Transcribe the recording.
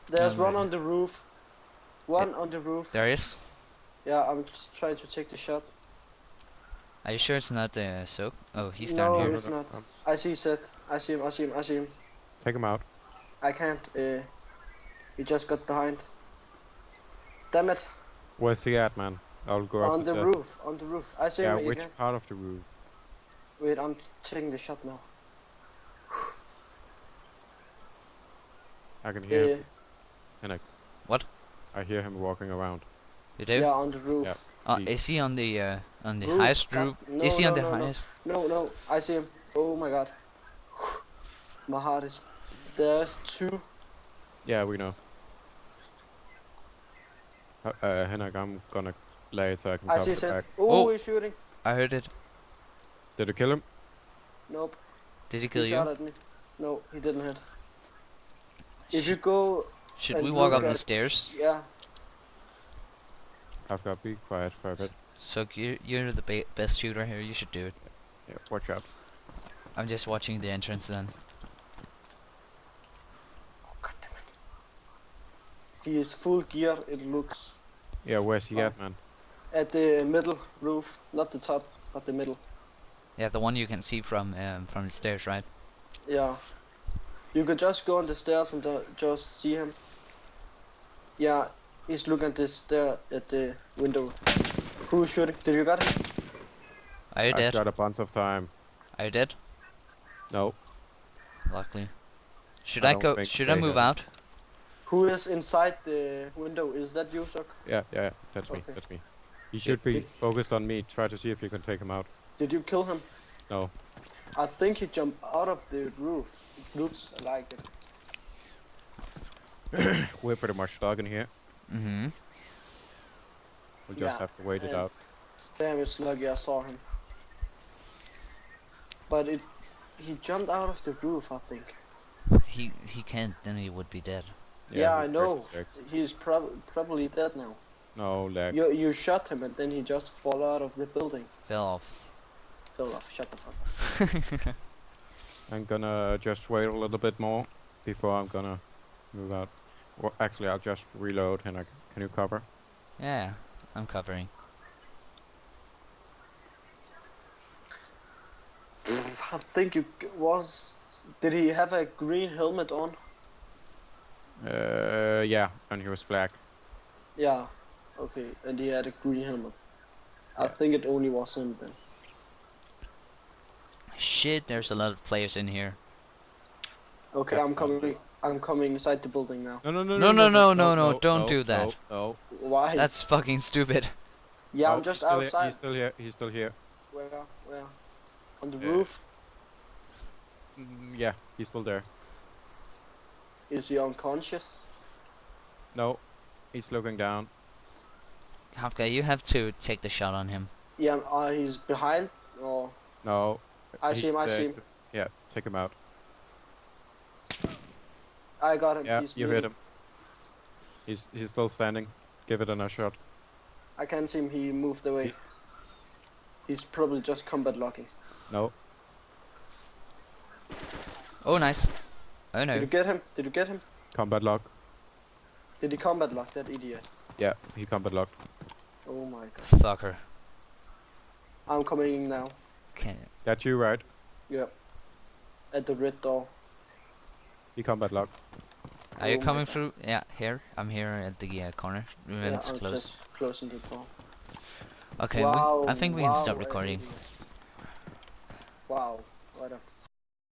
There's I'm one ready. on the roof. One on the roof. There is. Yeah, I'm just trying to take the shot. Are you sure it's not Soap? Oh, he's down No, here. it's not. I see Seth. I see him. I see him. I see him. Take him out. I can't. He just got behind. Damn it! Where's he at, man? I'll go up On the stairs. roof. On the roof. I see Yeah, him which again. part of the roof? Wait, I'm taking the shot now. I can hear Uh, him. What? I hear him walking around. You do? yeah, on the roof. Yeah. Is he on the Roof, highest God, roof? no, Is he no, on the no, no. highest? No, I see him. Oh my god. My heart is. There's two. Yeah, we know. Henrik, I'm gonna lay it so I can I cover see the Seth. back. Oh, Oh. he's shooting. I heard it. Did you kill him? Nope. Did he kill He you? shot at me. No, he didn't hit. If you go. Should and we walk look up the at- stairs? Yeah. I've got to be quiet for a bit. So you're the best shooter here. You should do it. Yeah, watch out. I'm just watching the entrance then. Oh, God damn it. He is full gear, it looks. Yeah, where's he Oh. at, man? At the middle roof. Not the top, but the middle. Yeah, the one you can see from the stairs, right? Yeah. You could just go on the stairs and just see him. Yeah, he's looking at the stair at the window. Who's shooting? Did you got him? Are you I've dead? got a bunch of time. Are you dead? No. Luckily. Should I I don't go? think Should I they move have- out? Who is inside the window? Is that you, Sok? Yeah, that's me. Okay. That's me. He should be did- focused on me. Try to see if you can take him out. Did you kill him? No. I think he jumped out of the roof. It looks like it. We're pretty much stuck in here. Mm-hmm. We'll just Yeah, have to wait it and- out. Damn, it's lucky I saw him. But he jumped out of the roof, I think. He can't. Then he would be dead. Yeah, I he's know. perfect. He's probably dead now. No lag. You shot him and then he just fall out of the building. Fell off. Fell off. Shut the fuck up. I'm gonna just wait a little bit more before I'm gonna move out. Well, actually, I'll just reload. Henrik, can you cover? Yeah, I'm covering. I think did he have a green helmet on? Yeah, and he was black. Yeah. Okay, and he had a green helmet. I Yeah. think it only was him then. Shit, there's a lot of players in here. Okay, That's I'm coming. I'm coming inside the building now. No, No, don't do that. No. Why? That's fucking stupid. yeah, Oh, I'm just he's still outside. He's still here. He's still here. Where? On the Yeah. roof? Yeah, he's still there. Is he unconscious? No, he's looking down. Hafka, you have to take the shot on him. Yeah, he's behind. Or No. I see him. I he's, see him. Yeah, take him out. I got him. Yeah, He's you hit bleeding. him. He's still standing. Give it another shot. I can't see him. He moved away. He's probably just combat locking. No. Oh, nice. Oh Did you no. get him? Did you get him? Combat lock. Did he combat lock that idiot? Yeah, he combat locked. Oh my god. Fucker. I'm coming in now. Can That's you, right? Yep. At the red door. He combat locked. Are you Oh my coming God. through? Yeah, here. I'm here at the corner. When Yeah, it's I'm close. just closing the door. Okay, wow, I think we can stop what an recording. idiot. Wow, what a